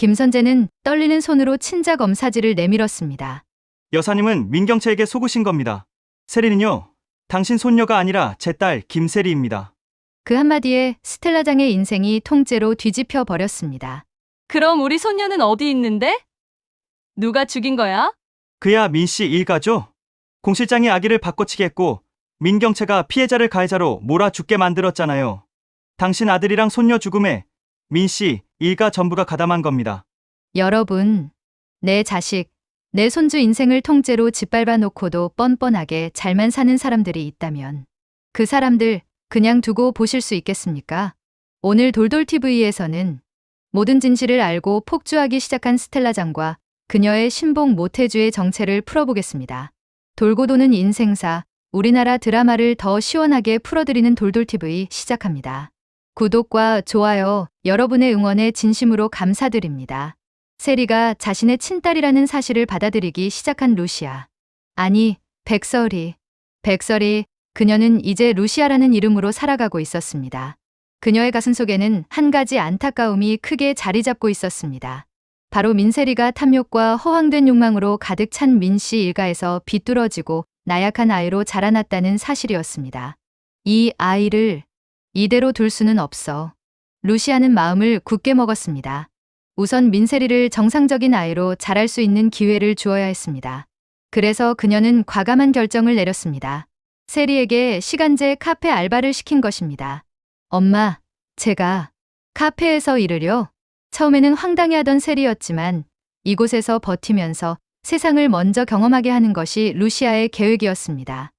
김선재는 떨리는 손으로 친자 검사지를 내밀었습니다. 여사님은 민경채에게 속으신 겁니다. 세리는요, 당신 손녀가 아니라 제 딸 김세리입니다. 그 한마디에 스텔라장의 인생이 통째로 뒤집혀 버렸습니다. 그럼 우리 손녀는 어디 있는데? 누가 죽인 거야? 그야 민씨 일가죠? 공 실장이 아기를 바꿔치기 했고 민경채가 피해자를 가해자로 몰아 죽게 만들었잖아요. 당신 아들이랑 손녀 죽음에 민씨 일가 전부가 가담한 겁니다. 여러분, 내 자식, 내 손주 인생을 통째로 짓밟아 놓고도 뻔뻔하게 잘만 사는 사람들이 있다면 그 사람들 그냥 두고 보실 수 있겠습니까? 오늘 돌돌TV에서는 모든 진실을 알고 폭주하기 시작한 스텔라장과 그녀의 신봉 모태주의 정체를 풀어보겠습니다. 돌고 도는 인생사, 우리나라 드라마를 더 시원하게 풀어드리는 돌돌TV 시작합니다. 구독과 좋아요, 여러분의 응원에 진심으로 감사드립니다. 세리가 자신의 친딸이라는 사실을 받아들이기 시작한 루시아. 아니, 백설이. 그녀는 이제 루시아라는 이름으로 살아가고 있었습니다. 그녀의 가슴 속에는 한 가지 안타까움이 크게 자리 잡고 있었습니다. 바로 민세리가 탐욕과 허황된 욕망으로 가득 찬 민씨 일가에서 비뚤어지고 나약한 아이로 자라났다는 사실이었습니다. 이 아이를 이대로 둘 수는 없어. 루시아는 마음을 굳게 먹었습니다. 우선 민세리를 정상적인 아이로 자랄 수 있는 기회를 주어야 했습니다. 그래서 그녀는 과감한 결정을 내렸습니다. 세리에게 시간제 카페 알바를 시킨 것입니다. 엄마, 제가 카페에서 일을요? 처음에는 황당해하던 세리였지만 이곳에서 버티면서 세상을 먼저 경험하게 하는 것이 루시아의 계획이었습니다.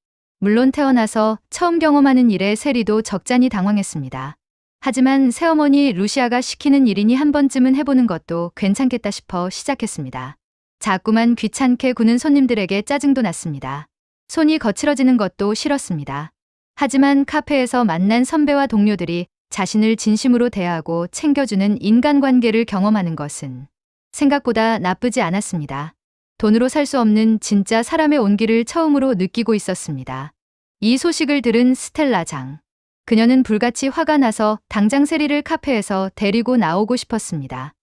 물론 태어나서 처음 경험하는 일에 세리도 적잖이 당황했습니다. 하지만 새어머니 루시아가 시키는 일이니 한 번쯤은 해보는 것도 괜찮겠다 싶어 시작했습니다. 자꾸만 귀찮게 구는 손님들에게 짜증도 났습니다. 손이 거칠어지는 것도 싫었습니다. 하지만 카페에서 만난 선배와 동료들이 자신을 진심으로 대하고 챙겨주는 인간관계를 경험하는 것은 생각보다 나쁘지 않았습니다. 돈으로 살 수 없는 진짜 사람의 온기를 처음으로 느끼고 있었습니다. 이 소식을 들은 스텔라장. 그녀는 불같이 화가 나서 당장 세리를 카페에서 데리고 나오고 싶었습니다.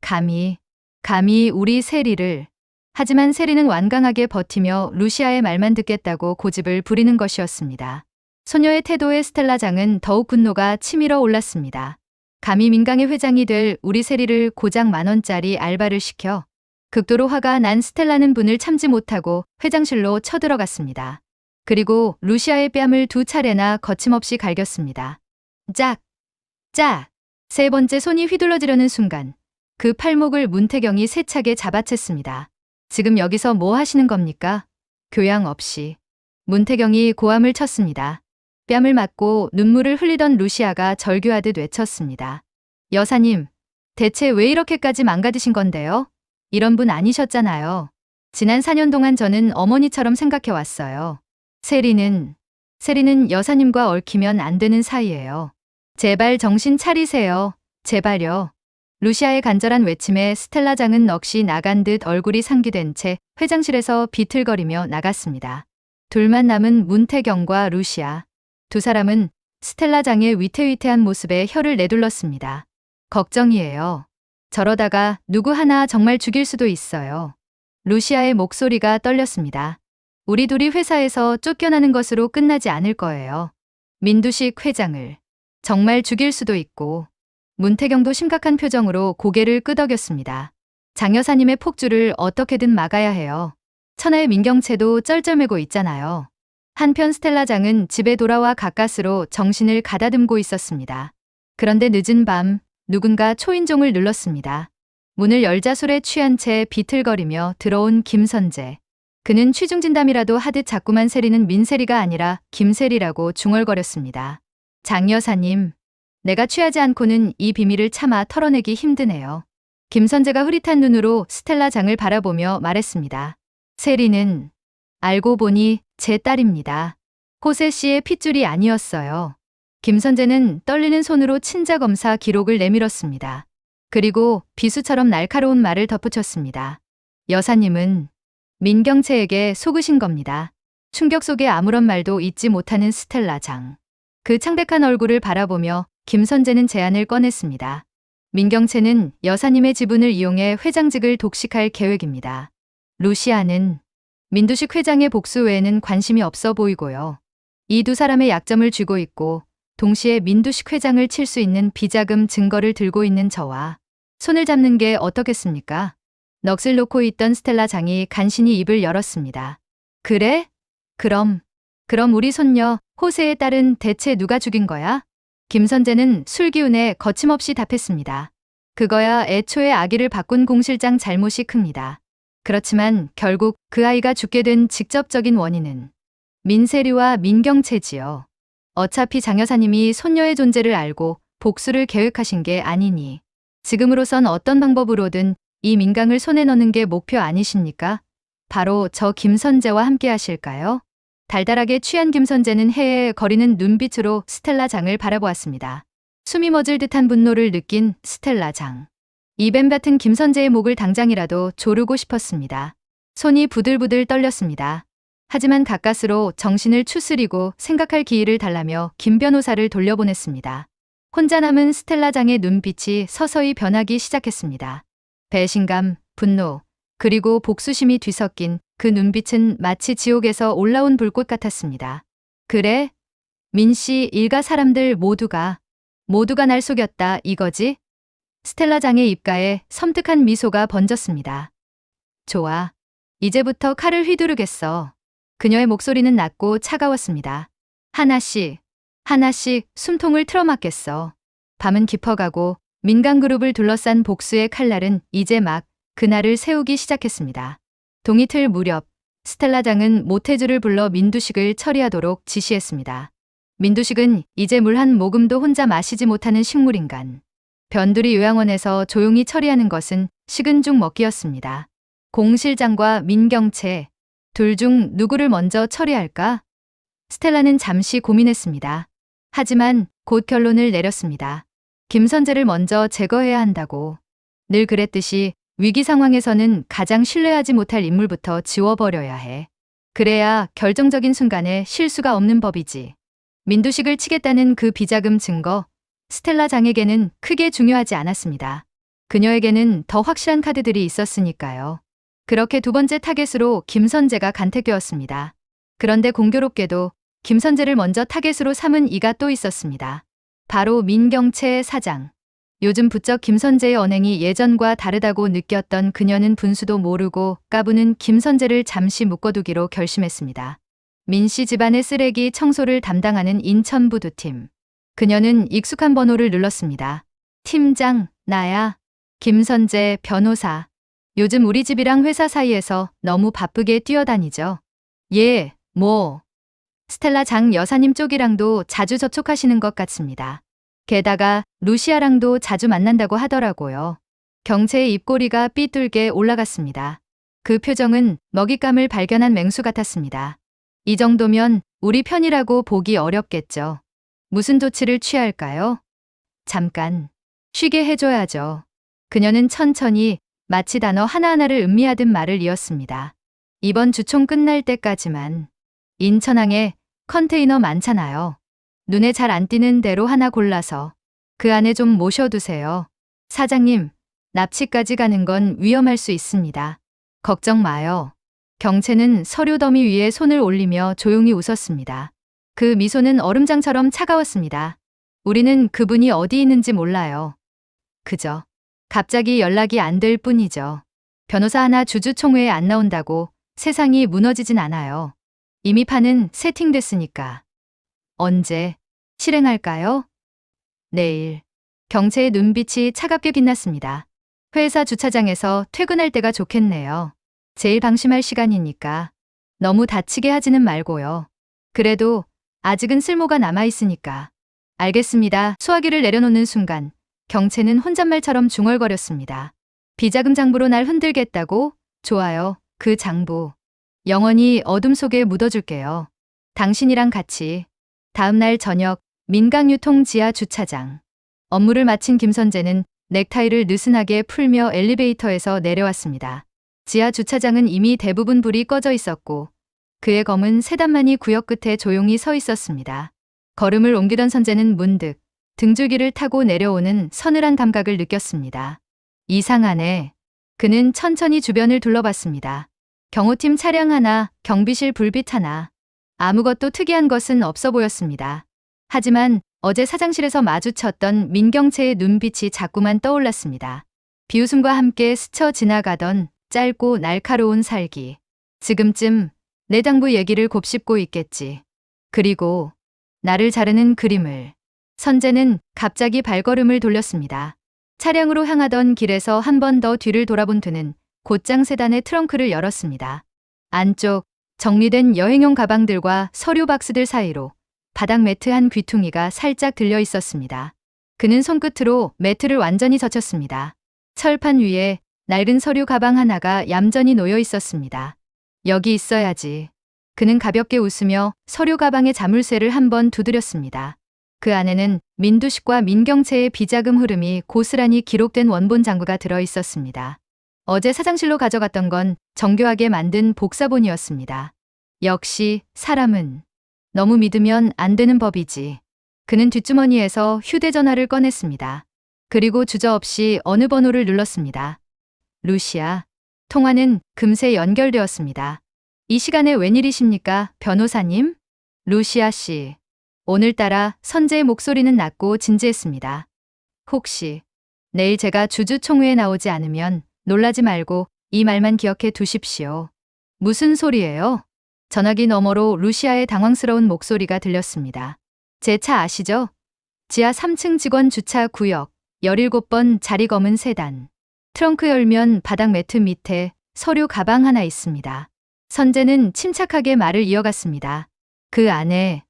감히 우리 세리를. 하지만 세리는 완강하게 버티며 루시아의 말만 듣겠다고 고집을 부리는 것이었습니다. 소녀의 태도에 스텔라장은 더욱 분노가 치밀어 올랐습니다. 감히 민강의 회장이 될 우리 세리를 고작 10,000원짜리 알바를 시켜. 극도로 화가 난 스텔라는 분을 참지 못하고 회장실로 쳐들어갔습니다. 그리고 루시아의 뺨을 2차례나 거침없이 갈겼습니다. 짝! 세 번째 손이 휘둘러지려는 순간 그 팔목을 문태경이 세차게 잡아챘습니다. 지금 여기서 뭐 하시는 겁니까? 교양 없이. 문태경이 고함을 쳤습니다. 뺨을 맞고 눈물을 흘리던 루시아가 절규하듯 외쳤습니다. 여사님, 대체 왜 이렇게까지 망가지신 건데요? 이런 분 아니셨잖아요. 지난 4년 동안 저는 어머니처럼 생각해왔어요. 세리는 여사님과 얽히면 안 되는 사이예요. 제발 정신 차리세요. 제발요. 루시아의 간절한 외침에 스텔라장은 넋이 나간 듯 얼굴이 상기된 채 회장실에서 비틀거리며 나갔습니다. 둘만 남은 문태경과 루시아. 두 사람은 스텔라장의 위태위태한 모습에 혀를 내둘렀습니다. 걱정이에요. 저러다가 누구 하나 정말 죽일 수도 있어요. 루시아의 목소리가 떨렸습니다. 우리 둘이 회사에서 쫓겨나는 것으로 끝나지 않을 거예요. 민두식 회장을 정말 죽일 수도 있고. 문태경도 심각한 표정으로 고개를 끄덕였습니다. 장 여사님의 폭주를 어떻게든 막아야 해요. 천하의 민경채도 쩔쩔매고 있잖아요. 한편 스텔라장은 집에 돌아와 가까스로 정신을 가다듬고 있었습니다. 그런데 늦은 밤 누군가 초인종을 눌렀습니다. 문을 열자 술에 취한 채 비틀거리며 들어온 김선재. 그는 취중진담이라도 하듯 자꾸만 세리는 민세리가 아니라 김세리라고 중얼거렸습니다. 장 여사님, 내가 취하지 않고는 이 비밀을 차마 털어내기 힘드네요. 김선재가 흐릿한 눈으로 스텔라장을 바라보며 말했습니다. 세리는 알고 보니 제 딸입니다. 호세 씨의 핏줄이 아니었어요. 김선재는 떨리는 손으로 친자 검사 기록을 내밀었습니다. 그리고 비수처럼 날카로운 말을 덧붙였습니다. 여사님은 민경채에게 속으신 겁니다. 충격 속에 아무런 말도 잊지 못하는 스텔라장. 그 창백한 얼굴을 바라보며 김선재는 제안을 꺼냈습니다. 민경채는 여사님의 지분을 이용해 회장직을 독식할 계획입니다. 루시아는 민두식 회장의 복수 외에는 관심이 없어 보이고요. 이 두 사람의 약점을 쥐고 있고 동시에 민두식 회장을 칠 수 있는 비자금 증거를 들고 있는 저와 손을 잡는 게 어떻겠습니까? 넋을 놓고 있던 스텔라 장이 간신히 입을 열었습니다. 그래? 그럼 우리 손녀 호세의 딸은 대체 누가 죽인 거야? 김선재는 술기운에 거침없이 답했습니다. 그거야 애초에 아기를 바꾼 공 실장 잘못이 큽니다. 그렇지만 결국 그 아이가 죽게 된 직접적인 원인은 민세류와 민경채지요. 어차피 장 여사님이 손녀의 존재를 알고 복수를 계획하신 게 아니니 지금으로선 어떤 방법으로든 이 민강을 손에 넣는 게 목표 아니십니까? 바로 저 김선재와 함께 하실까요? 달달하게 취한 김선재는 해에 거리는 눈빛으로 스텔라 장을 바라보았습니다. 숨이 멎을 듯한 분노를 느낀 스텔라 장. 이 뱀 같은 김선재의 목을 당장이라도 조르고 싶었습니다. 손이 부들부들 떨렸습니다. 하지만 가까스로 정신을 추스리고 생각할 기회를 달라며 김 변호사를 돌려보냈습니다. 혼자 남은 스텔라 장의 눈빛이 서서히 변하기 시작했습니다. 배신감, 분노, 그리고 복수심이 뒤섞인 그 눈빛은 마치 지옥에서 올라온 불꽃 같았습니다. 그래? 민씨 일가 사람들 모두가 날 속였다 이거지? 스텔라 장의 입가에 섬뜩한 미소가 번졌습니다. 좋아. 이제부터 칼을 휘두르겠어. 그녀의 목소리는 낮고 차가웠습니다. 하나씩 숨통을 틀어막겠어. 밤은 깊어가고 민강그룹을 둘러싼 복수의 칼날은 이제 막 그날을 세우기 시작했습니다. 동이틀 무렵 스텔라 장은 모태주를 불러 민두식을 처리하도록 지시했습니다. 민두식은 이제 물 한 모금도 혼자 마시지 못하는 식물인간. 변두리 요양원에서 조용히 처리하는 것은 식은 죽 먹기였습니다. 공 실장과 민경채 둘 중 누구를 먼저 처리할까? 스텔라는 잠시 고민했습니다. 하지만 곧 결론을 내렸습니다. 김선재를 먼저 제거해야 한다고. 늘 그랬듯이 위기 상황에서는 가장 신뢰하지 못할 인물부터 지워버려야 해. 그래야 결정적인 순간에 실수가 없는 법이지. 민두식을 치겠다는 그 비자금 증거, 스텔라 장에게는 크게 중요하지 않았습니다. 그녀에게는 더 확실한 카드들이 있었으니까요. 그렇게 두 번째 타겟으로 김선재가 간택되었습니다. 그런데 공교롭게도 김선재를 먼저 타겟으로 삼은 이가 또 있었습니다. 바로 민경채 사장. 요즘 부쩍 김선재의 언행이 예전과 다르다고 느꼈던 그녀는 분수도 모르고 까부는 김선재를 잠시 묶어두기로 결심했습니다. 민씨 집안의 쓰레기 청소를 담당하는 인천부두팀. 그녀는 익숙한 번호를 눌렀습니다. 팀장, 나야. 김선재 변호사. 요즘 우리 집이랑 회사 사이에서 너무 바쁘게 뛰어다니죠. 예, 뭐. 스텔라 장 여사님 쪽이랑도 자주 접촉하시는 것 같습니다. 게다가 루시아랑도 자주 만난다고 하더라고요. 경채의 입꼬리가 삐뚤게 올라갔습니다. 그 표정은 먹잇감을 발견한 맹수 같았습니다. 이 정도면 우리 편이라고 보기 어렵겠죠. 무슨 조치를 취할까요? 잠깐 쉬게 해줘야죠. 그녀는 천천히 마치 단어 하나하나를 음미하듯 말을 이었습니다. 이번 주총 끝날 때까지만. 인천항에 컨테이너 많잖아요. 눈에 잘 안 띄는 대로 하나 골라서 그 안에 좀 모셔두세요. 사장님, 납치까지 가는 건 위험할 수 있습니다. 걱정 마요. 경채는 서류 더미 위에 손을 올리며 조용히 웃었습니다. 그 미소는 얼음장처럼 차가웠습니다. 우리는 그분이 어디 있는지 몰라요. 그저 갑자기 연락이 안 될 뿐이죠. 변호사 하나 주주총회에 안 나온다고 세상이 무너지진 않아요. 이미 판은 세팅됐으니까. 언제 실행할까요? 내일. 경채의 눈빛이 차갑게 빛났습니다. 회사 주차장에서 퇴근할 때가 좋겠네요. 제일 방심할 시간이니까. 너무 다치게 하지는 말고요. 그래도 아직은 쓸모가 남아있으니까. 알겠습니다. 수화기를 내려놓는 순간 경채는 혼잣말처럼 중얼거렸습니다. 비자금 장부로 날 흔들겠다고? 좋아요. 그 장부. 영원히 어둠 속에 묻어줄게요. 당신이랑 같이. 다음 날 저녁 민강유통 지하 주차장. 업무를 마친 김선재는 넥타이를 느슨하게 풀며 엘리베이터에서 내려왔습니다. 지하 주차장은 이미 대부분 불이 꺼져 있었고 그의 검은 세단만이 구역 끝에 조용히 서 있었습니다. 걸음을 옮기던 선재는 문득 등줄기를 타고 내려오는 서늘한 감각을 느꼈습니다. 이상하네. 그는 천천히 주변을 둘러봤습니다. 경호팀 차량 하나, 경비실 불빛 하나. 아무것도 특이한 것은 없어 보였습니다. 하지만 어제 사장실에서 마주쳤던 민경채의 눈빛이 자꾸만 떠올랐습니다. 비웃음과 함께 스쳐 지나가던 짧고 날카로운 살기. 지금쯤 내 장부 얘기를 곱씹고 있겠지. 그리고 나를 자르는 그림을. 선재는 갑자기 발걸음을 돌렸습니다. 차량으로 향하던 길에서 한 번 더 뒤를 돌아본 그는 곧장 세단의 트렁크를 열었습니다. 안쪽 정리된 여행용 가방들과 서류 박스들 사이로 바닥 매트 한 귀퉁이가 살짝 들려 있었습니다. 그는 손끝으로 매트를 완전히 젖혔습니다. 철판 위에 낡은 서류 가방 하나가 얌전히 놓여 있었습니다. 여기 있어야지. 그는 가볍게 웃으며 서류 가방의 자물쇠를 한번 두드렸습니다. 그 안에는 민두식과 민경채의 비자금 흐름이 고스란히 기록된 원본 장부가 들어 있었습니다. 어제 사장실로 가져갔던 건 정교하게 만든 복사본이었습니다. 역시 사람은 너무 믿으면 안 되는 법이지. 그는 뒷주머니에서 휴대전화를 꺼냈습니다. 그리고 주저없이 어느 번호를 눌렀습니다. 루시아. 통화는 금세 연결되었습니다. 이 시간에 웬일이십니까, 변호사님? 루시아 씨. 오늘따라 선재의 목소리는 낮고 진지했습니다. 혹시 내일 제가 주주총회에 나오지 않으면 놀라지 말고 이 말만 기억해 두십시오. 무슨 소리예요? 전화기 너머로 루시아의 당황스러운 목소리가 들렸습니다. 제 차 아시죠? 지하 3층 직원 주차 구역, 17번 자리 검은 세단. 트렁크 열면 바닥 매트 밑에 서류 가방 하나 있습니다. 선재는 침착하게 말을 이어갔습니다. 그 안에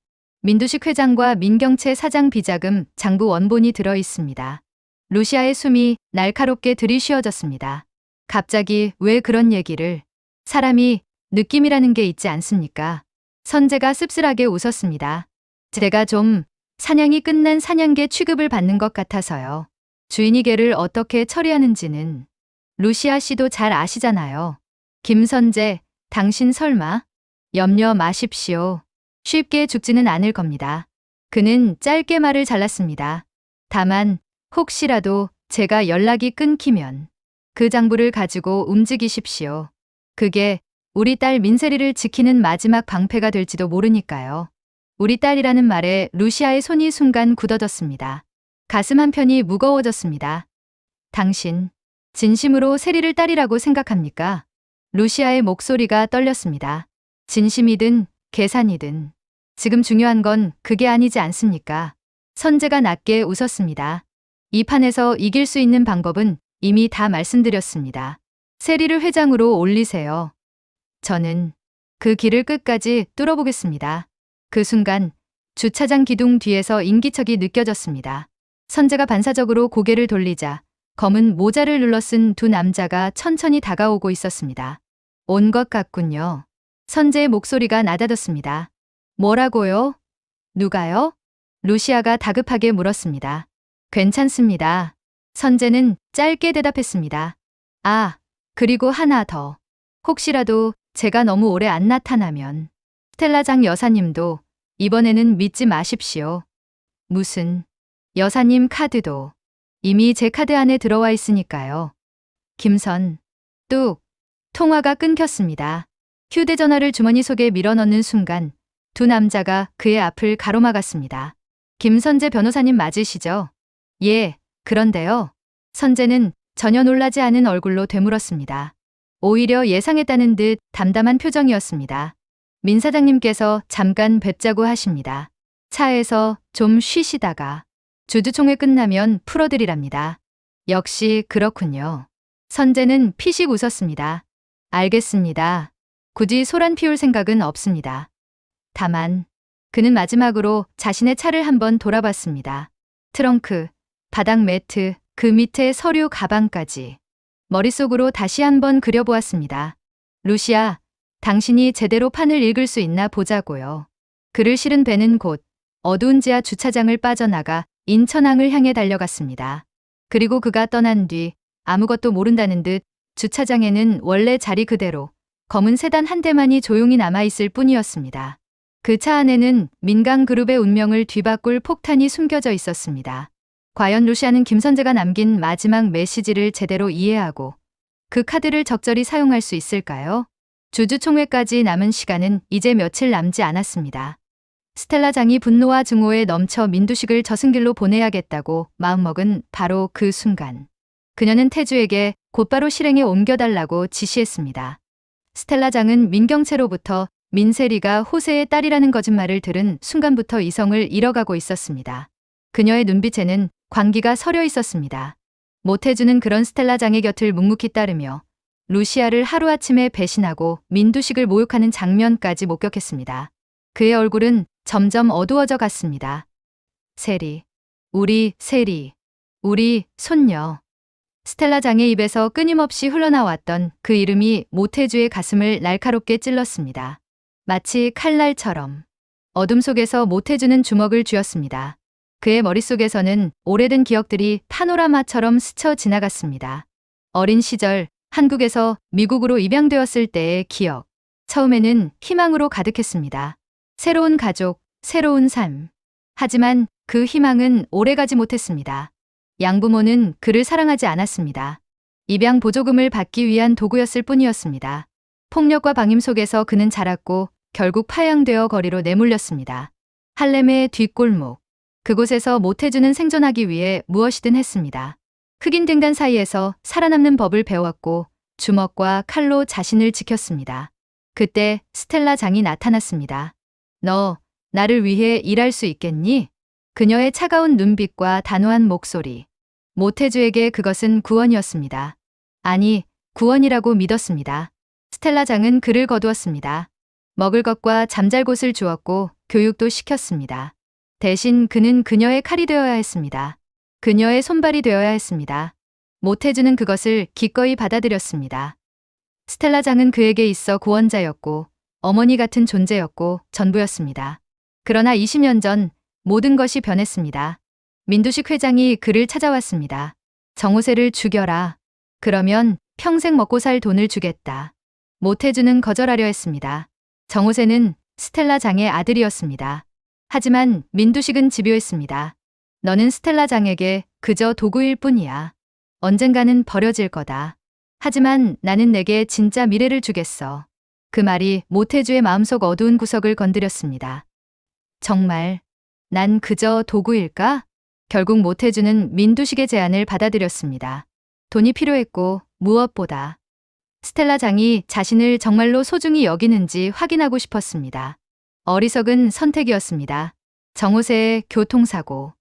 민두식 회장과 민경채 사장 비자금 장부 원본이 들어 있습니다. 루시아의 숨이 날카롭게 들이쉬어졌습니다. 갑자기 왜 그런 얘기를? 사람이 느낌이라는 게 있지 않습니까? 선재가 씁쓸하게 웃었습니다. 제가 좀 사냥이 끝난 사냥개 취급을 받는 것 같아서요. 주인이 개를 어떻게 처리하는지는 루시아 씨도 잘 아시잖아요. 김선재, 당신 설마? 염려 마십시오. 쉽게 죽지는 않을 겁니다. 그는 짧게 말을 잘랐습니다. 다만 혹시라도 제가 연락이 끊기면 그 장부를 가지고 움직이십시오. 그게 우리 딸 민세리를 지키는 마지막 방패가 될지도 모르니까요. 우리 딸이라는 말에 루시아의 손이 순간 굳어졌습니다. 가슴 한편이 무거워졌습니다. 당신, 진심으로 세리를 딸이라고 생각합니까? 루시아의 목소리가 떨렸습니다. 진심이든 계산이든 지금 중요한 건 그게 아니지 않습니까? 선재가 낮게 웃었습니다. 이 판에서 이길 수 있는 방법은 이미 다 말씀드렸습니다. 세리를 회장으로 올리세요. 저는 그 길을 끝까지 뚫어보겠습니다. 그 순간 주차장 기둥 뒤에서 인기척이 느껴졌습니다. 선재가 반사적으로 고개를 돌리자 검은 모자를 눌러쓴 두 남자가 천천히 다가오고 있었습니다. 온 것 같군요. 선재의 목소리가 낮아졌습니다. 뭐라고요? 누가요? 루시아가 다급하게 물었습니다. 괜찮습니다. 선재는 짧게 대답했습니다. 아, 그리고 하나 더. 혹시라도 제가 너무 오래 안 나타나면 스텔라장 여사님도 이번에는 믿지 마십시오. 무슨 여사님 카드도 이미 제 카드 안에 들어와 있으니까요. 김선, 뚝. 통화가 끊겼습니다. 휴대전화를 주머니 속에 밀어넣는 순간 두 남자가 그의 앞을 가로막았습니다. 김선재 변호사님 맞으시죠? 예, 그런데요. 선재는 전혀 놀라지 않은 얼굴로 되물었습니다. 오히려 예상했다는 듯 담담한 표정이었습니다. 민 사장님께서 잠깐 뵙자고 하십니다. 차에서 좀 쉬시다가 주주총회 끝나면 풀어드리랍니다. 역시 그렇군요. 선재는 피식 웃었습니다. 알겠습니다. 굳이 소란 피울 생각은 없습니다. 다만 그는 마지막으로 자신의 차를 한번 돌아봤습니다. 트렁크, 바닥 매트, 그 밑에 서류 가방까지. 머릿속으로 다시 한번 그려보았습니다. 루시아, 당신이 제대로 판을 읽을 수 있나 보자고요. 그를 실은 배는 곧 어두운 지하 주차장을 빠져나가 인천항을 향해 달려갔습니다. 그리고 그가 떠난 뒤 아무것도 모른다는 듯 주차장에는 원래 자리 그대로 검은 세단 한 대만이 조용히 남아있을 뿐이었습니다. 그 차 안에는 민강그룹의 운명을 뒤바꿀 폭탄이 숨겨져 있었습니다. 과연 루시아는 김선재가 남긴 마지막 메시지를 제대로 이해하고 그 카드를 적절히 사용할 수 있을까요? 주주총회까지 남은 시간은 이제 며칠 남지 않았습니다. 스텔라 장이 분노와 증오에 넘쳐 민두식을 저승길로 보내야겠다고 마음먹은 바로 그 순간. 그녀는 태주에게 곧바로 실행에 옮겨달라고 지시했습니다. 스텔라 장은 민경채로부터 민세리가 호세의 딸이라는 거짓말을 들은 순간부터 이성을 잃어가고 있었습니다. 그녀의 눈빛에는 광기가 서려 있었습니다. 모태주는 그런 스텔라 장의 곁을 묵묵히 따르며 루시아를 하루아침에 배신하고 민두식을 모욕하는 장면까지 목격했습니다. 그의 얼굴은 점점 어두워져 갔습니다. 세리, 우리 세리, 우리 손녀. 스텔라 장의 입에서 끊임없이 흘러나왔던 그 이름이 모태주의 가슴을 날카롭게 찔렀습니다. 마치 칼날처럼. 어둠 속에서 모태주는 주먹을 쥐었습니다. 그의 머릿속에서는 오래된 기억들이 파노라마처럼 스쳐 지나갔습니다. 어린 시절, 한국에서 미국으로 입양되었을 때의 기억. 처음에는 희망으로 가득했습니다. 새로운 가족, 새로운 삶. 하지만 그 희망은 오래가지 못했습니다. 양부모는 그를 사랑하지 않았습니다. 입양 보조금을 받기 위한 도구였을 뿐이었습니다. 폭력과 방임 속에서 그는 자랐고 결국 파양되어 거리로 내몰렸습니다. 할렘의 뒷골목. 그곳에서 모태주는 생존하기 위해 무엇이든 했습니다. 흑인 댕단 사이에서 살아남는 법을 배웠고 주먹과 칼로 자신을 지켰습니다. 그때 스텔라 장이 나타났습니다. 너, 나를 위해 일할 수 있겠니? 그녀의 차가운 눈빛과 단호한 목소리. 모태주에게 그것은 구원이었습니다. 아니, 구원이라고 믿었습니다. 스텔라 장은 그를 거두었습니다. 먹을 것과 잠잘 곳을 주었고 교육도 시켰습니다. 대신 그는 그녀의 칼이 되어야 했습니다. 그녀의 손발이 되어야 했습니다. 모태주는 그것을 기꺼이 받아들였습니다. 스텔라 장은 그에게 있어 구원자였고 어머니 같은 존재였고 전부였습니다. 그러나 20년 전 모든 것이 변했습니다. 민두식 회장이 그를 찾아왔습니다. 정호세를 죽여라. 그러면 평생 먹고 살 돈을 주겠다. 모태주는 거절하려 했습니다. 정호세는 스텔라 장의 아들이었습니다. 하지만 민두식은 집요했습니다. 너는 스텔라 장에게 그저 도구일 뿐이야. 언젠가는 버려질 거다. 하지만 나는 내게 진짜 미래를 주겠어. 그 말이 모태주의 마음속 어두운 구석을 건드렸습니다. 정말 난 그저 도구일까? 결국 모태주는 민두식의 제안을 받아들였습니다. 돈이 필요했고 무엇보다 스텔라 장이 자신을 정말로 소중히 여기는지 확인하고 싶었습니다. 어리석은 선택이었습니다. 정호세의 교통사고.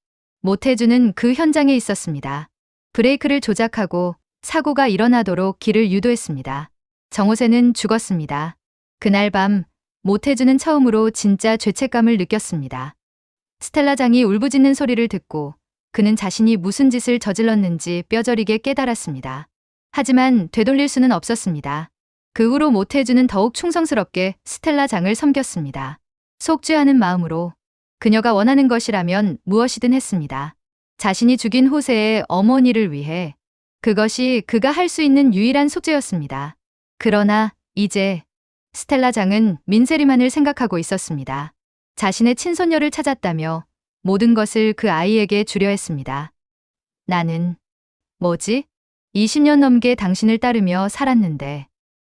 모태주는 그 현장에 있었습니다. 브레이크를 조작하고 사고가 일어나도록 길을 유도했습니다. 정호세는 죽었습니다. 그날 밤 모태주는 처음으로 진짜 죄책감을 느꼈습니다. 스텔라 장이 울부짖는 소리를 듣고 그는 자신이 무슨 짓을 저질렀는지 뼈저리게 깨달았습니다. 하지만 되돌릴 수는 없었습니다. 그 후로 모태주는 더욱 충성스럽게 스텔라 장을 섬겼습니다. 속죄하는 마음으로 그녀가 원하는 것이라면 무엇이든 했습니다. 자신이 죽인 호세의 어머니를 위해 그것이 그가 할 수 있는 유일한 속죄였습니다. 그러나 이제 스텔라 장은 민세리만을 생각하고 있었습니다. 자신의 친손녀를 찾았다며 모든 것을 그 아이에게 주려 했습니다. 나는 뭐지? 20년 넘게 당신을 따르며 살았는데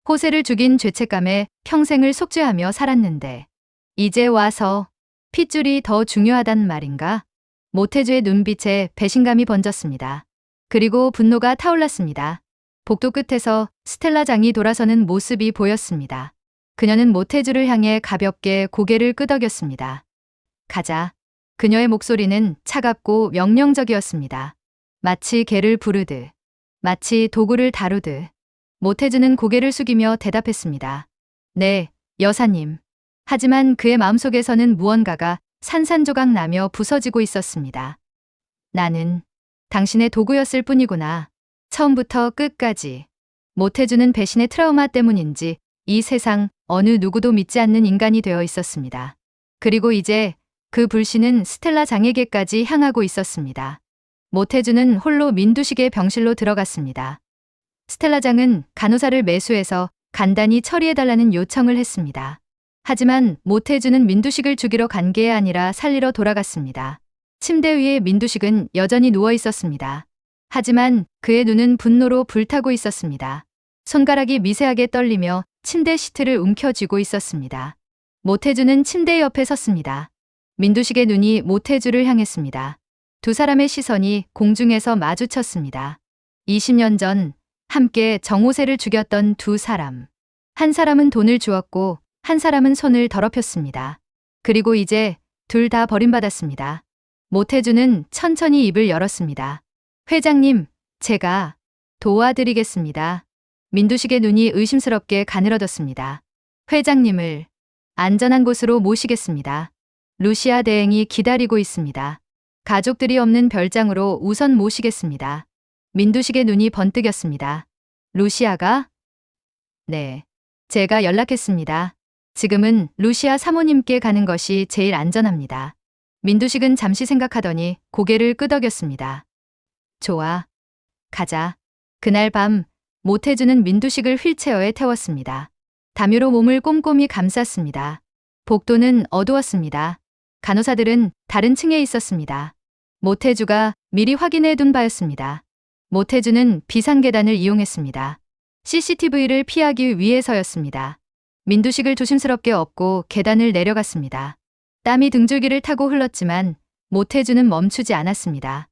호세를 죽인 죄책감에 평생을 속죄하며 살았는데 이제 와서 핏줄이 더 중요하단 말인가? 모태주의 눈빛에 배신감이 번졌습니다. 그리고 분노가 타올랐습니다. 복도 끝에서 스텔라 장이 돌아서는 모습이 보였습니다. 그녀는 모태주를 향해 가볍게 고개를 끄덕였습니다. 가자. 그녀의 목소리는 차갑고 명령적이었습니다. 마치 개를 부르듯, 마치 도구를 다루듯. 모태주는 고개를 숙이며 대답했습니다. 네, 여사님. 하지만 그의 마음속에서는 무언가가 산산조각 나며 부서지고 있었습니다. 나는 당신의 도구였을 뿐이구나. 처음부터 끝까지. 모태주는 배신의 트라우마 때문인지 이 세상 어느 누구도 믿지 않는 인간이 되어 있었습니다. 그리고 이제 그 불신은 스텔라 장에게까지 향하고 있었습니다. 모태주는 홀로 민두식의 병실로 들어갔습니다. 스텔라 장은 간호사를 매수해서 간단히 처리해달라는 요청을 했습니다. 하지만 모태주는 민두식을 죽이러 간 게 아니라 살리러 돌아갔습니다. 침대 위에 민두식은 여전히 누워 있었습니다. 하지만 그의 눈은 분노로 불타고 있었습니다. 손가락이 미세하게 떨리며 침대 시트를 움켜쥐고 있었습니다. 모태주는 침대 옆에 섰습니다. 민두식의 눈이 모태주를 향했습니다. 두 사람의 시선이 공중에서 마주쳤습니다. 20년 전 함께 정호세를 죽였던 두 사람. 한 사람은 돈을 주었고 한 사람은 손을 더럽혔습니다. 그리고 이제 둘 다 버림받았습니다. 모태주는 천천히 입을 열었습니다. 회장님, 제가 도와드리겠습니다. 민두식의 눈이 의심스럽게 가늘어졌습니다. 회장님을 안전한 곳으로 모시겠습니다. 루시아 대행이 기다리고 있습니다. 가족들이 없는 별장으로 우선 모시겠습니다. 민두식의 눈이 번뜩였습니다. 루시아가? 네. 제가 연락했습니다. 지금은 루시아 사모님께 가는 것이 제일 안전합니다. 민두식은 잠시 생각하더니 고개를 끄덕였습니다. 좋아. 가자. 그날 밤 모태주는 민두식을 휠체어에 태웠습니다. 담요로 몸을 꼼꼼히 감쌌습니다. 복도는 어두웠습니다. 간호사들은 다른 층에 있었습니다. 모태주가 미리 확인해 둔 바였습니다. 모태주는 비상계단을 이용했습니다. CCTV를 피하기 위해서였습니다. 민두식을 조심스럽게 업고 계단을 내려갔습니다. 땀이 등줄기를 타고 흘렀지만 모태주는 멈추지 않았습니다.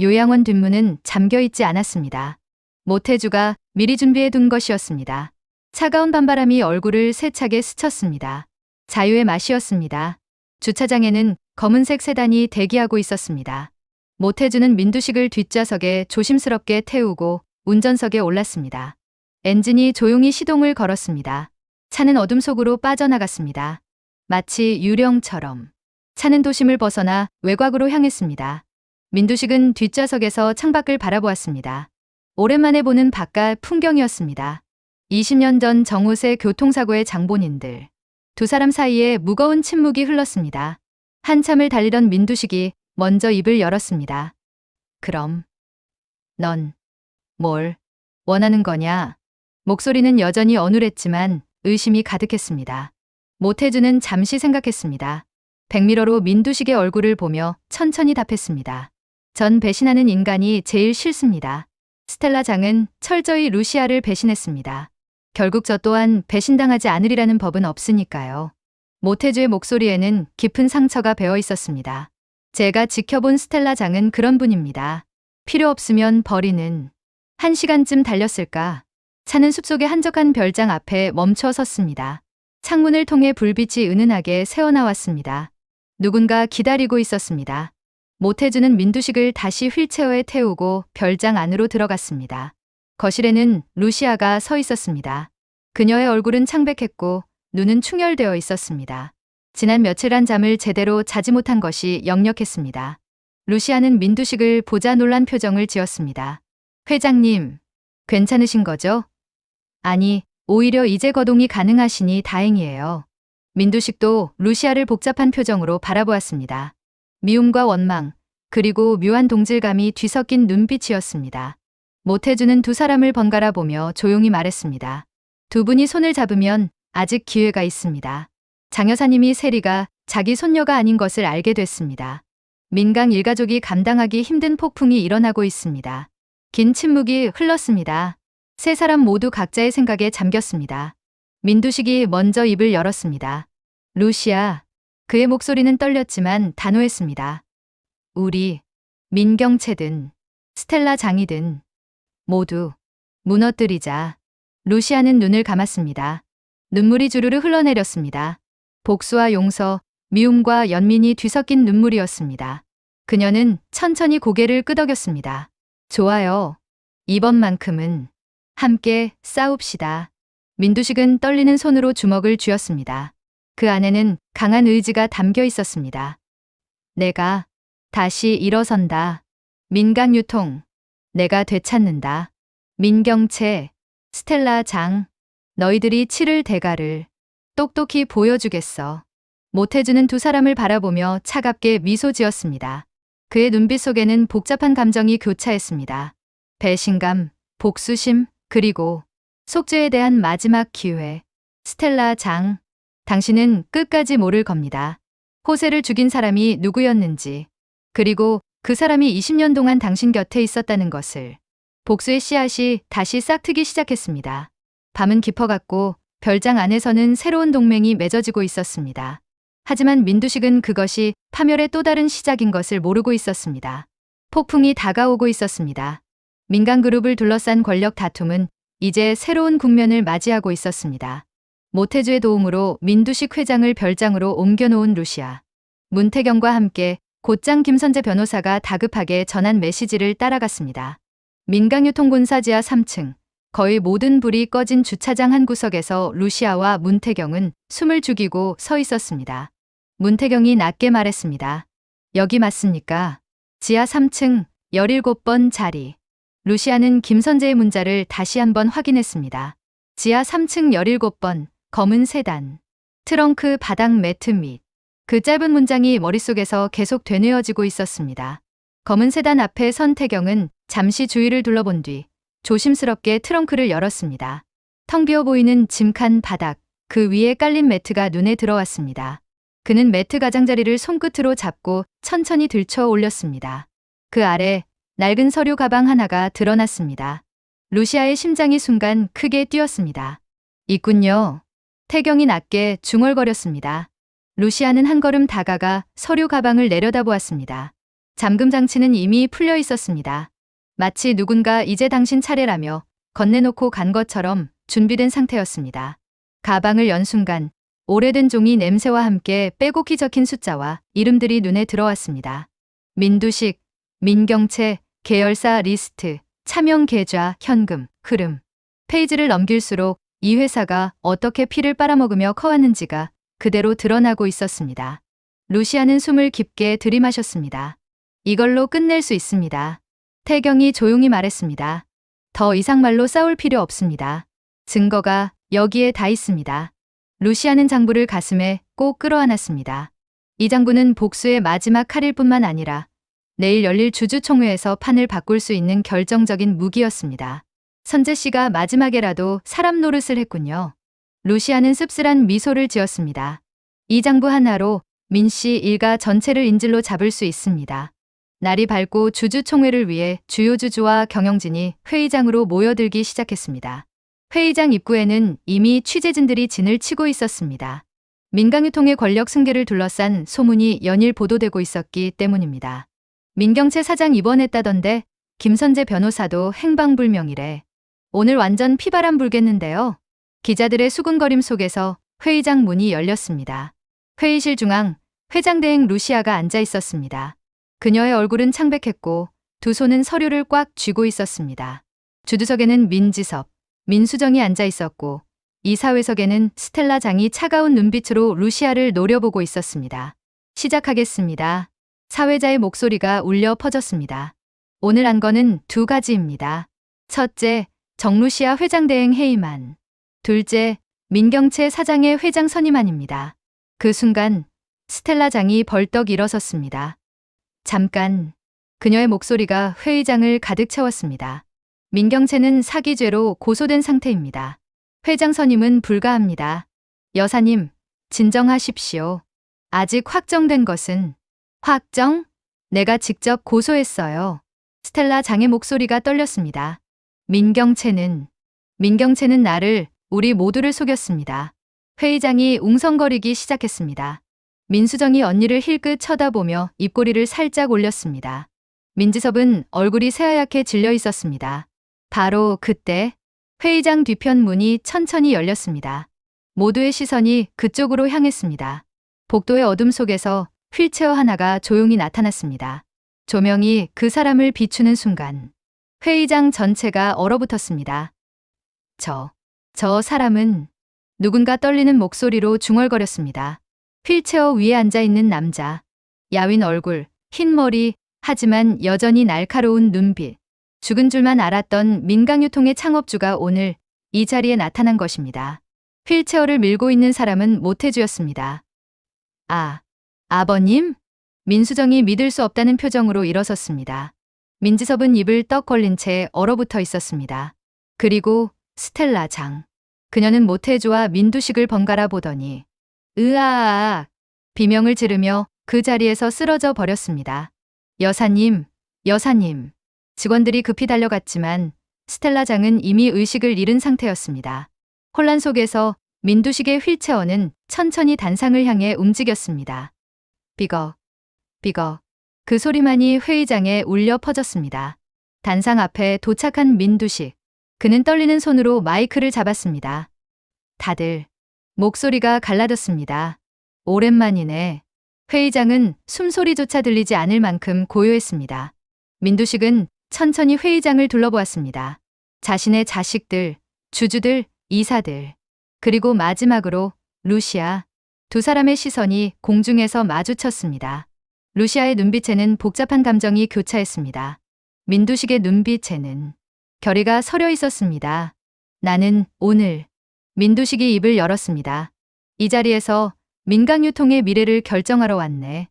요양원 뒷문은 잠겨있지 않았습니다. 모태주가 미리 준비해 둔 것이었습니다. 차가운 밤바람이 얼굴을 세차게 스쳤습니다. 자유의 맛이었습니다. 주차장에는 검은색 세단이 대기하고 있었습니다. 모태주는 민두식을 뒷좌석에 조심스럽게 태우고 운전석에 올랐습니다. 엔진이 조용히 시동을 걸었습니다. 차는 어둠 속으로 빠져나갔습니다. 마치 유령처럼. 차는 도심을 벗어나 외곽으로 향했습니다. 민두식은 뒷좌석에서 창밖을 바라보았습니다. 오랜만에 보는 바깥 풍경이었습니다. 20년 전 정호세 교통사고의 장본인들. 두 사람 사이에 무거운 침묵이 흘렀습니다. 한참을 달리던 민두식이 먼저 입을 열었습니다. 그럼 넌 뭘 원하는 거냐? 목소리는 여전히 어눌했지만 의심이 가득했습니다. 모태주는 잠시 생각했습니다. 백미러로 민두식의 얼굴을 보며 천천히 답했습니다. 전 배신하는 인간이 제일 싫습니다. 스텔라 장은 철저히 루시아를 배신했습니다. 결국 저 또한 배신당하지 않으리라는 법은 없으니까요. 모태주의 목소리에는 깊은 상처가 배어 있었습니다. 제가 지켜본 스텔라 장은 그런 분입니다. 필요 없으면 버리는. 1시간쯤 달렸을까? 차는 숲속의 한적한 별장 앞에 멈춰 섰습니다. 창문을 통해 불빛이 은은하게 새어나왔습니다. 누군가 기다리고 있었습니다. 모태주는 민두식을 다시 휠체어에 태우고 별장 안으로 들어갔습니다. 거실에는 루시아가 서 있었습니다. 그녀의 얼굴은 창백했고 눈은 충혈되어 있었습니다. 지난 며칠간 잠을 제대로 자지 못한 것이 역력했습니다. 루시아는 민두식을 보자 놀란 표정을 지었습니다. 회장님, 괜찮으신 거죠? 아니, 오히려 이제 거동이 가능하시니 다행이에요. 민두식도 루시아를 복잡한 표정으로 바라보았습니다. 미움과 원망, 그리고 묘한 동질감이 뒤섞인 눈빛이었습니다. 모태주는 두 사람을 번갈아 보며 조용히 말했습니다. 두 분이 손을 잡으면 아직 기회가 있습니다. 장 여사님이 세리가 자기 손녀가 아닌 것을 알게 됐습니다. 민강 일가족이 감당하기 힘든 폭풍이 일어나고 있습니다. 긴 침묵이 흘렀습니다. 세 사람 모두 각자의 생각에 잠겼습니다. 민두식이 먼저 입을 열었습니다. 루시아. 그의 목소리는 떨렸지만 단호했습니다. 우리, 민경채든, 스텔라 장이든 모두 무너뜨리자. 루시아는 눈을 감았습니다. 눈물이 주르르 흘러내렸습니다. 복수와 용서, 미움과 연민이 뒤섞인 눈물이었습니다. 그녀는 천천히 고개를 끄덕였습니다. 좋아요. 이번만큼은 함께 싸웁시다. 민두식은 떨리는 손으로 주먹을 쥐었습니다. 그 안에는 강한 의지가 담겨 있었습니다. 내가 다시 일어선다. 민강유통. 내가 되찾는다. 민경채, 스텔라 장. 너희들이 치를 대가를 똑똑히 보여주겠어. 모태주는 두 사람을 바라보며 차갑게 미소 지었습니다. 그의 눈빛 속에는 복잡한 감정이 교차했습니다. 배신감, 복수심, 그리고 속죄에 대한 마지막 기회. 스텔라 장. 당신은 끝까지 모를 겁니다. 호세를 죽인 사람이 누구였는지, 그리고 그 사람이 20년 동안 당신 곁에 있었다는 것을. 복수의 씨앗이 다시 싹트기 시작했습니다. 밤은 깊어갔고 별장 안에서는 새로운 동맹이 맺어지고 있었습니다. 하지만 민두식은 그것이 파멸의 또 다른 시작인 것을 모르고 있었습니다. 폭풍이 다가오고 있었습니다. 민간그룹을 둘러싼 권력 다툼은 이제 새로운 국면을 맞이하고 있었습니다. 모태주의 도움으로 민두식 회장을 별장으로 옮겨놓은 루시아. 문태경과 함께 곧장 김선재 변호사가 다급하게 전한 메시지를 따라갔습니다. 민강유통본사 지하 3층, 거의 모든 불이 꺼진 주차장 한 구석에서 루시아와 문태경은 숨을 죽이고 서 있었습니다. 문태경이 낮게 말했습니다. 여기 맞습니까? 지하 3층 17번 자리. 루시아는 김선재의 문자를 다시 한번 확인했습니다. 지하 3층 17번, 검은 세단. 트렁크 바닥 매트 및. 그 짧은 문장이 머릿속에서 계속 되뇌어지고 있었습니다. 검은 세단 앞에 선 태경은 잠시 주위를 둘러본 뒤 조심스럽게 트렁크를 열었습니다. 텅 비어 보이는 짐칸 바닥, 그 위에 깔린 매트가 눈에 들어왔습니다. 그는 매트 가장자리를 손끝으로 잡고 천천히 들쳐 올렸습니다. 그 아래 낡은 서류 가방 하나가 드러났습니다. 루시아의 심장이 순간 크게 뛰었습니다. 있군요. 태경이 낮게 중얼거렸습니다. 루시아는 한 걸음 다가가 서류 가방을 내려다보았습니다. 잠금 장치는 이미 풀려 있었습니다. 마치 누군가 이제 당신 차례라며 건네놓고 간 것처럼 준비된 상태였습니다. 가방을 연 순간 오래된 종이 냄새와 함께 빼곡히 적힌 숫자와 이름들이 눈에 들어왔습니다. 민두식, 민경채, 계열사 리스트, 차명 계좌, 현금, 흐름. 페이지를 넘길수록 이 회사가 어떻게 피를 빨아먹으며 커왔는지가 그대로 드러나고 있었습니다. 루시아는 숨을 깊게 들이마셨습니다. 이걸로 끝낼 수 있습니다. 태경이 조용히 말했습니다. 더 이상 말로 싸울 필요 없습니다. 증거가 여기에 다 있습니다. 루시아는 장부를 가슴에 꼭 끌어안았습니다. 이 장부는 복수의 마지막 칼일 뿐만 아니라 내일 열릴 주주총회에서 판을 바꿀 수 있는 결정적인 무기였습니다. 선재 씨가 마지막에라도 사람 노릇을 했군요. 루시아는 씁쓸한 미소를 지었습니다. 이 장부 하나로 민 씨 일가 전체를 인질로 잡을 수 있습니다. 날이 밝고 주주총회를 위해 주요 주주와 경영진이 회의장으로 모여들기 시작했습니다. 회의장 입구에는 이미 취재진들이 진을 치고 있었습니다. 민강유통의 권력 승계를 둘러싼 소문이 연일 보도되고 있었기 때문입니다. 민경채 사장 입원했다던데 김선재 변호사도 행방불명이래. 오늘 완전 피바람 불겠는데요. 기자들의 수군거림 속에서 회의장 문이 열렸습니다. 회의실 중앙 회장 대행 루시아가 앉아 있었습니다. 그녀의 얼굴은 창백했고 두 손은 서류를 꽉 쥐고 있었습니다. 주두석에는 민지섭, 민수정이 앉아 있었고 이사회석에는 스텔라 장이 차가운 눈빛으로 루시아를 노려보고 있었습니다. 시작하겠습니다. 사회자의 목소리가 울려 퍼졌습니다. 오늘 안건은 두 가지입니다. 첫째, 정루시아 회장 대행 해임안. 둘째, 민경채 사장의 회장 선임안입니다. 그 순간 스텔라 장이 벌떡 일어섰습니다. 잠깐. 그녀의 목소리가 회의장을 가득 채웠습니다. 민경채는 사기죄로 고소된 상태입니다. 회장 선임은 불가합니다. 여사님, 진정하십시오. 아직 확정된 것은 확정? 내가 직접 고소했어요. 스텔라 장의 목소리가 떨렸습니다. 민경채는 나를, 우리 모두를 속였습니다. 회의장이 웅성거리기 시작했습니다. 민수정이 언니를 힐끗 쳐다보며 입꼬리를 살짝 올렸습니다. 민지섭은 얼굴이 새하얗게 질려 있었습니다. 바로 그때 회의장 뒤편 문이 천천히 열렸습니다. 모두의 시선이 그쪽으로 향했습니다. 복도의 어둠 속에서 휠체어 하나가 조용히 나타났습니다. 조명이 그 사람을 비추는 순간 회의장 전체가 얼어붙었습니다. 저 사람은 누군가 떨리는 목소리로 중얼거렸습니다. 휠체어 위에 앉아있는 남자. 야윈 얼굴, 흰 머리, 하지만 여전히 날카로운 눈빛. 죽은 줄만 알았던 민강유통의 창업주가 오늘 이 자리에 나타난 것입니다. 휠체어를 밀고 있는 사람은 모태주였습니다. 아버님? 민수정이 믿을 수 없다는 표정으로 일어섰습니다. 민지섭은 입을 떡 걸린 채 얼어붙어 있었습니다. 그리고 스텔라 장. 그녀는 모태주와 민두식을 번갈아 보더니 으아아. 비명을 지르며 그 자리에서 쓰러져 버렸습니다. 여사님, 여사님. 직원들이 급히 달려갔지만 스텔라장은 이미 의식을 잃은 상태였습니다. 혼란 속에서 민두식의 휠체어는 천천히 단상을 향해 움직였습니다. 삐걱, 삐걱. 그 소리만이 회의장에 울려 퍼졌습니다. 단상 앞에 도착한 민두식. 그는 떨리는 손으로 마이크를 잡았습니다. 다들 목소리가 갈라졌습니다. 오랜만이네. 회의장은 숨소리조차 들리지 않을 만큼 고요했습니다. 민두식은 천천히 회의장을 둘러보았습니다. 자신의 자식들, 주주들, 이사들, 그리고 마지막으로 루시아. 두 사람의 시선이 공중에서 마주쳤습니다. 루시아의 눈빛에는 복잡한 감정이 교차했습니다. 민두식의 눈빛에는 결의가 서려 있었습니다. 나는 오늘. 민두식이 입을 열었습니다. 이 자리에서 민강유통의 미래를 결정하러 왔네.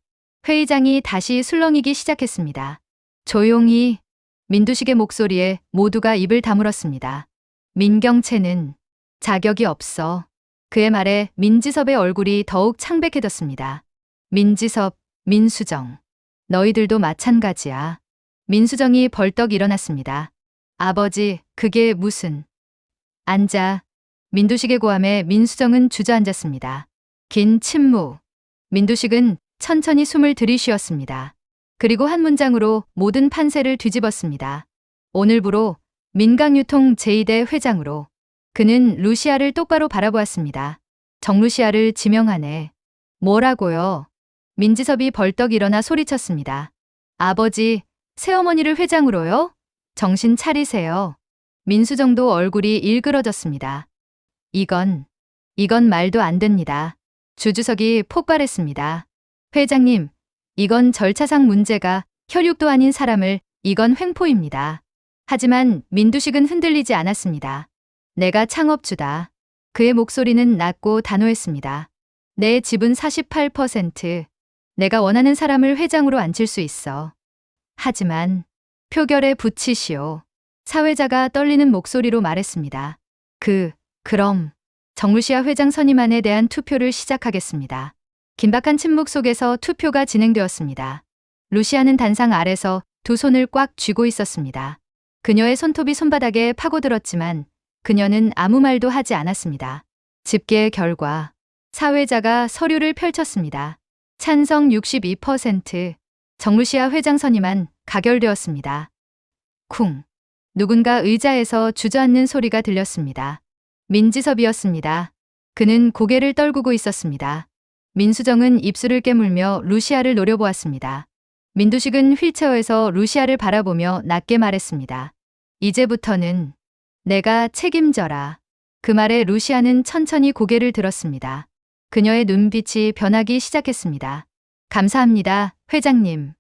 회의장이 다시 술렁이기 시작했습니다. 조용히. 민두식의 목소리에 모두가 입을 다물었습니다. 민경채는 자격이 없어. 그의 말에 민지섭의 얼굴이 더욱 창백해졌습니다. 민지섭, 민수정. 너희들도 마찬가지야. 민수정이 벌떡 일어났습니다. 아버지, 그게 무슨. 앉아. 민두식의 고함에 민수정은 주저앉았습니다. 긴 침묵. 민두식은 천천히 숨을 들이쉬었습니다. 그리고 한 문장으로 모든 판세를 뒤집었습니다. 오늘부로 민강유통 제2대 회장으로. 그는 루시아를 똑바로 바라보았습니다. 정루시아를 지명하네. 뭐라고요? 민지섭이 벌떡 일어나 소리쳤습니다. 아버지, 새어머니를 회장으로요? 정신 차리세요. 민수정도 얼굴이 일그러졌습니다. 이건 말도 안 됩니다. 주주석이 폭발했습니다. 회장님, 이건 절차상 문제가 혈육도 아닌 사람을 이건 횡포입니다. 하지만 민두식은 흔들리지 않았습니다. 내가 창업주다. 그의 목소리는 낮고 단호했습니다. 내 지분 48%. 내가 원하는 사람을 회장으로 앉힐 수 있어. 하지만 표결에 붙이시오. 사회자가 떨리는 목소리로 말했습니다. 그럼 정루시아 회장 선임안에 대한 투표를 시작하겠습니다. 긴박한 침묵 속에서 투표가 진행되었습니다. 루시아는 단상 아래서 두 손을 꽉 쥐고 있었습니다. 그녀의 손톱이 손바닥에 파고들었지만 그녀는 아무 말도 하지 않았습니다. 집계 결과. 사회자가 서류를 펼쳤습니다. 찬성 62%. 정루시아 회장 선임안 가결되었습니다. 쿵. 누군가 의자에서 주저앉는 소리가 들렸습니다. 민지섭이었습니다. 그는 고개를 떨구고 있었습니다. 민수정은 입술을 깨물며 루시아를 노려보았습니다. 민두식은 휠체어에서 루시아를 바라보며 낮게 말했습니다. 이제부터는 내가 책임져라. 그 말에 루시아는 천천히 고개를 들었습니다. 그녀의 눈빛이 변하기 시작했습니다. 감사합니다, 회장님.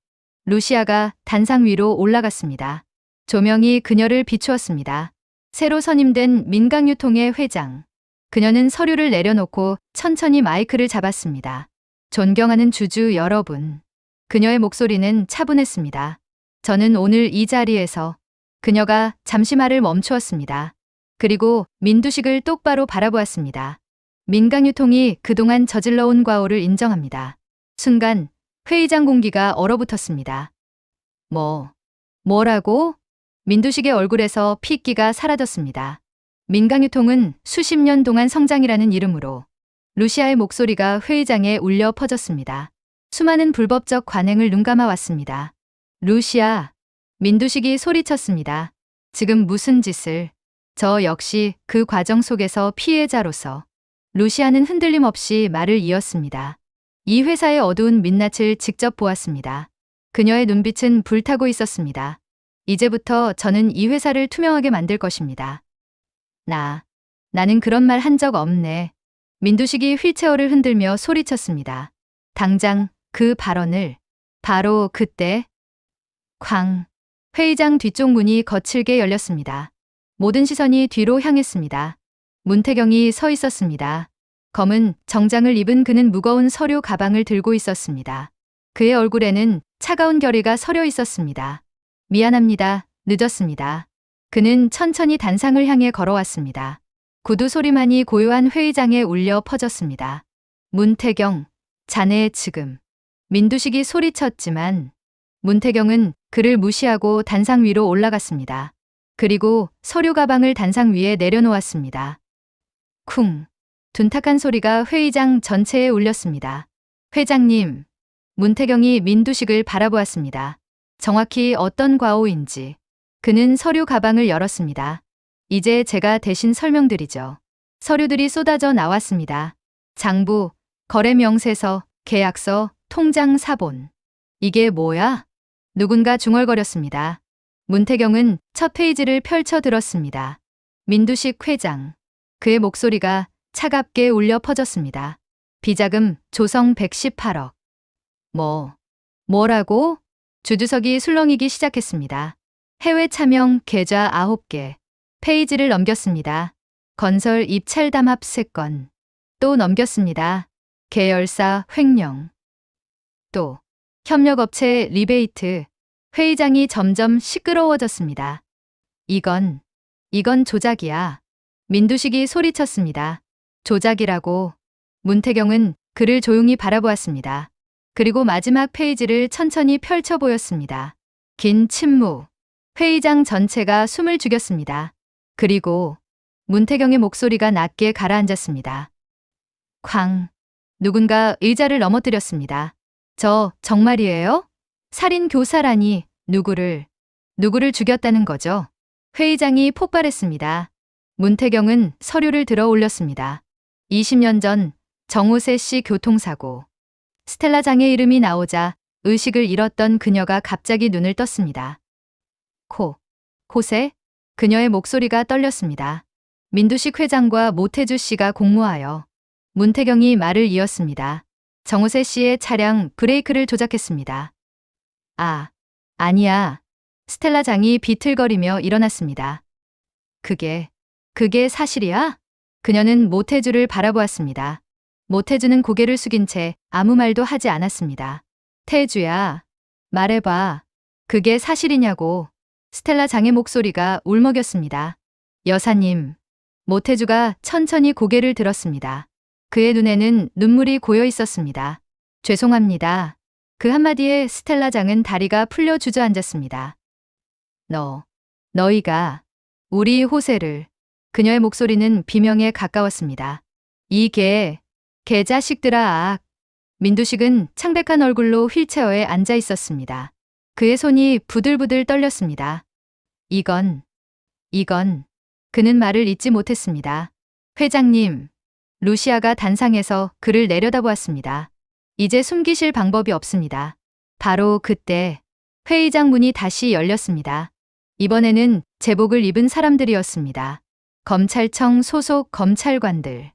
루시아가 단상 위로 올라갔습니다. 조명이 그녀를 비추었습니다. 새로 선임된 민강유통의 회장. 그녀는 서류를 내려놓고 천천히 마이크를 잡았습니다. 존경하는 주주 여러분. 그녀의 목소리는 차분했습니다. 저는 오늘 이 자리에서. 그녀가 잠시 말을 멈추었습니다. 그리고 민두식을 똑바로 바라보았습니다. 민강유통이 그동안 저질러온 과오를 인정합니다. 순간 회의장 공기가 얼어붙었습니다. 뭐라고? 민두식의 얼굴에서 핏기가 사라졌습니다. 민강유통은 수십 년 동안 성장이라는 이름으로. 루시아의 목소리가 회의장에 울려 퍼졌습니다. 수많은 불법적 관행을 눈감아 왔습니다. 루시아. 민두식이 소리쳤습니다. 지금 무슨 짓을. 저 역시 그 과정 속에서 피해자로서. 루시아는 흔들림 없이 말을 이었습니다. 이 회사의 어두운 민낯을 직접 보았습니다. 그녀의 눈빛은 불타고 있었습니다. 이제부터 저는 이 회사를 투명하게 만들 것입니다. 나는 그런 말 한 적 없네. 민두식이 휠체어를 흔들며 소리쳤습니다. 당장 그 발언을. 바로 그때. 쾅. 회의장 뒤쪽 문이 거칠게 열렸습니다. 모든 시선이 뒤로 향했습니다. 문태경이 서 있었습니다. 검은 정장을 입은 그는 무거운 서류 가방을 들고 있었습니다. 그의 얼굴에는 차가운 결의가 서려 있었습니다. 미안합니다. 늦었습니다. 그는 천천히 단상을 향해 걸어왔습니다. 구두 소리만이 고요한 회의장에 울려 퍼졌습니다. 문태경, 자네 지금. 민두식이 소리쳤지만 문태경은 그를 무시하고 단상 위로 올라갔습니다. 그리고 서류 가방을 단상 위에 내려놓았습니다. 쿵. 둔탁한 소리가 회의장 전체에 울렸습니다. 회장님. 문태경이 민두식을 바라보았습니다. 정확히 어떤 과오인지. 그는 서류 가방을 열었습니다. 이제 제가 대신 설명드리죠. 서류들이 쏟아져 나왔습니다. 장부, 거래 명세서, 계약서, 통장 사본. 이게 뭐야? 누군가 중얼거렸습니다. 문태경은 첫 페이지를 펼쳐 들었습니다. 민두식 회장. 그의 목소리가 차갑게 울려 퍼졌습니다. 비자금 조성 118억. 뭐라고? 주주석이 술렁이기 시작했습니다. 해외 차명 계좌 9개. 페이지를 넘겼습니다. 건설 입찰 담합 3건. 또 넘겼습니다. 계열사 횡령. 또 협력업체 리베이트. 회의장이 점점 시끄러워졌습니다. 이건 조작이야. 민두식이 소리쳤습니다. 조작이라고. 문태경은 그를 조용히 바라보았습니다. 그리고 마지막 페이지를 천천히 펼쳐 보였습니다. 긴 침묵. 회의장 전체가 숨을 죽였습니다. 그리고 문태경의 목소리가 낮게 가라앉았습니다. 쾅. 누군가 의자를 넘어뜨렸습니다. 저 정말이에요? 살인 교사라니 누구를 죽였다는 거죠? 회의장이 폭발했습니다. 문태경은 서류를 들어 올렸습니다. 20년 전 정호세 씨 교통사고. 스텔라 장의 이름이 나오자 의식을 잃었던 그녀가 갑자기 눈을 떴습니다. 호세? 그녀의 목소리가 떨렸습니다. 민두식 회장과 모태주 씨가 공모하여. 문태경이 말을 이었습니다. 정호세 씨의 차량 브레이크를 조작했습니다. 아니야. 스텔라 장이 비틀거리며 일어났습니다. 그게 사실이야? 그녀는 모태주를 바라보았습니다. 모태주는 고개를 숙인 채 아무 말도 하지 않았습니다. 태주야, 말해봐. 그게 사실이냐고. 스텔라 장의 목소리가 울먹였습니다. 여사님. 모태주가 천천히 고개를 들었습니다. 그의 눈에는 눈물이 고여 있었습니다. 죄송합니다. 그 한마디에 스텔라 장은 다리가 풀려 주저앉았습니다. 너희가 우리 호세를. 그녀의 목소리는 비명에 가까웠습니다. 이 개 자식들아. 민두식은 창백한 얼굴로 휠체어에 앉아 있었습니다. 그의 손이 부들부들 떨렸습니다. 이건. 그는 말을 잇지 못했습니다. 회장님. 루시아가 단상에서 그를 내려다보았습니다. 이제 숨기실 방법이 없습니다. 바로 그때 회의장 문이 다시 열렸습니다. 이번에는 제복을 입은 사람들이었습니다. 검찰청 소속 검찰관들.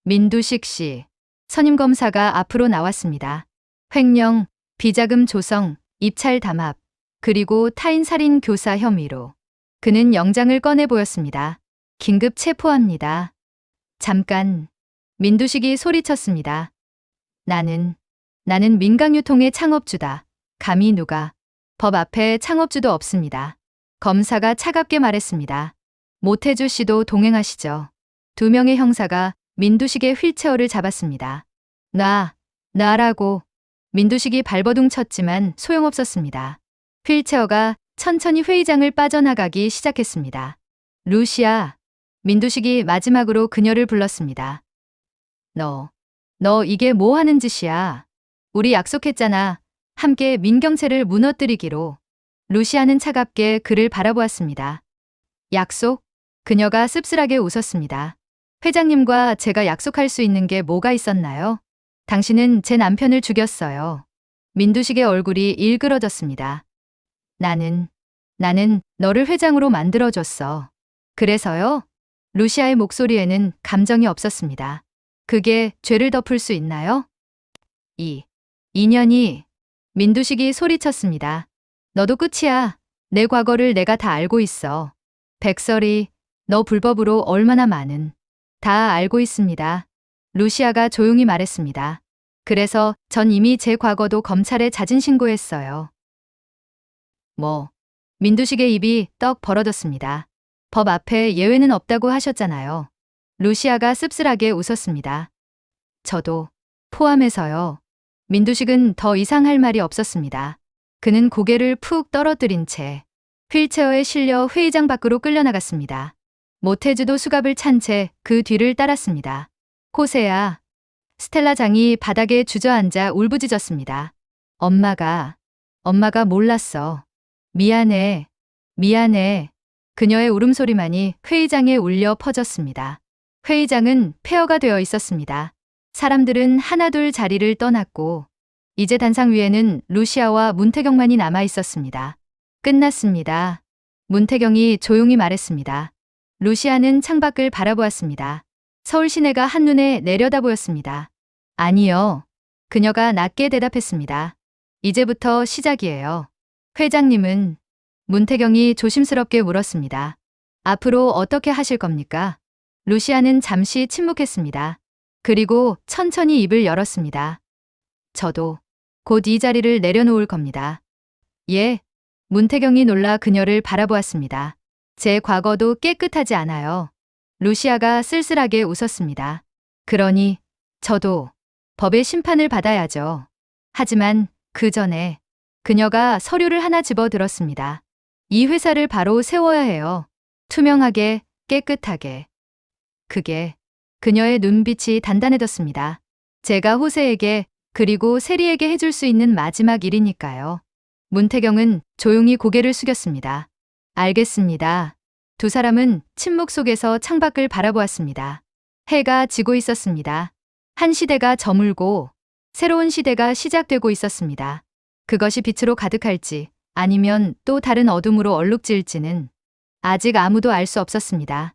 민두식 씨. 선임 검사가 앞으로 나왔습니다. 횡령, 비자금 조성, 입찰 담합, 그리고 타인 살인 교사 혐의로. 그는 영장을 꺼내 보였습니다. 긴급 체포합니다. 잠깐. 민두식이 소리쳤습니다. 나는 민강유통의 창업주다. 감히 누가. 법 앞에 창업주도 없습니다. 검사가 차갑게 말했습니다. 모태주 씨도 동행하시죠. 2명의 형사가 민두식의 휠체어를 잡았습니다. 놔라고. 민두식이 발버둥 쳤지만 소용없었습니다. 휠체어가 천천히 회의장을 빠져나가기 시작했습니다. 루시아. 민두식이 마지막으로 그녀를 불렀습니다. 너 이게 뭐 하는 짓이야? 우리 약속했잖아. 함께 민경채를 무너뜨리기로. 루시아는 차갑게 그를 바라보았습니다. 약속? 그녀가 씁쓸하게 웃었습니다. 회장님과 제가 약속할 수 있는 게 뭐가 있었나요? 당신은 제 남편을 죽였어요. 민두식의 얼굴이 일그러졌습니다. 나는 너를 회장으로 만들어줬어. 그래서요? 루시아의 목소리에는 감정이 없었습니다. 그게 죄를 덮을 수 있나요? 인연이. 민두식이 소리쳤습니다. 너도 끝이야. 내 과거를 내가 다 알고 있어. 백설이, 너 불법으로 얼마나 많은. 다 알고 있습니다. 루시아가 조용히 말했습니다. 그래서 전 이미 제 과거도 검찰에 자진 신고했어요. 민두식의 입이 떡 벌어졌습니다. 법 앞에 예외는 없다고 하셨잖아요. 루시아가 씁쓸하게 웃었습니다. 저도 포함해서요. 민두식은 더 이상 할 말이 없었습니다. 그는 고개를 푹 떨어뜨린 채 휠체어에 실려 회의장 밖으로 끌려나갔습니다. 모태주도 수갑을 찬 채 그 뒤를 따랐습니다. 호세야. 스텔라 장이 바닥에 주저앉아 울부짖었습니다. 엄마가 몰랐어. 미안해. 그녀의 울음소리만이 회의장에 울려 퍼졌습니다. 회의장은 폐허가 되어 있었습니다. 사람들은 하나둘 자리를 떠났고 이제 단상 위에는 루시아와 문태경만이 남아 있었습니다. 끝났습니다. 문태경이 조용히 말했습니다. 루시아는 창밖을 바라보았습니다. 서울 시내가 한눈에 내려다 보였습니다. 아니요. 그녀가 낮게 대답했습니다. 이제부터 시작이에요. 회장님은 문태경이 조심스럽게 물었습니다. 앞으로 어떻게 하실 겁니까? 루시아는 잠시 침묵했습니다. 그리고 천천히 입을 열었습니다. 저도 곧 이 자리를 내려놓을 겁니다. 예. 문태경이 놀라 그녀를 바라보았습니다. 제 과거도 깨끗하지 않아요. 루시아가 쓸쓸하게 웃었습니다. 그러니 저도 법의 심판을 받아야죠. 하지만 그 전에 그녀가 서류를 하나 집어들었습니다. 이 회사를 바로 세워야 해요. 투명하게, 깨끗하게. 그게 그녀의 눈빛이 단단해졌습니다. 제가 호세에게 그리고 세리에게 해줄 수 있는 마지막 일이니까요. 문태경은 조용히 고개를 숙였습니다. 알겠습니다. 두 사람은 침묵 속에서 창밖을 바라보았습니다. 해가 지고 있었습니다. 한 시대가 저물고 새로운 시대가 시작되고 있었습니다. 그것이 빛으로 가득할지 아니면 또 다른 어둠으로 얼룩질지는 아직 아무도 알 수 없었습니다.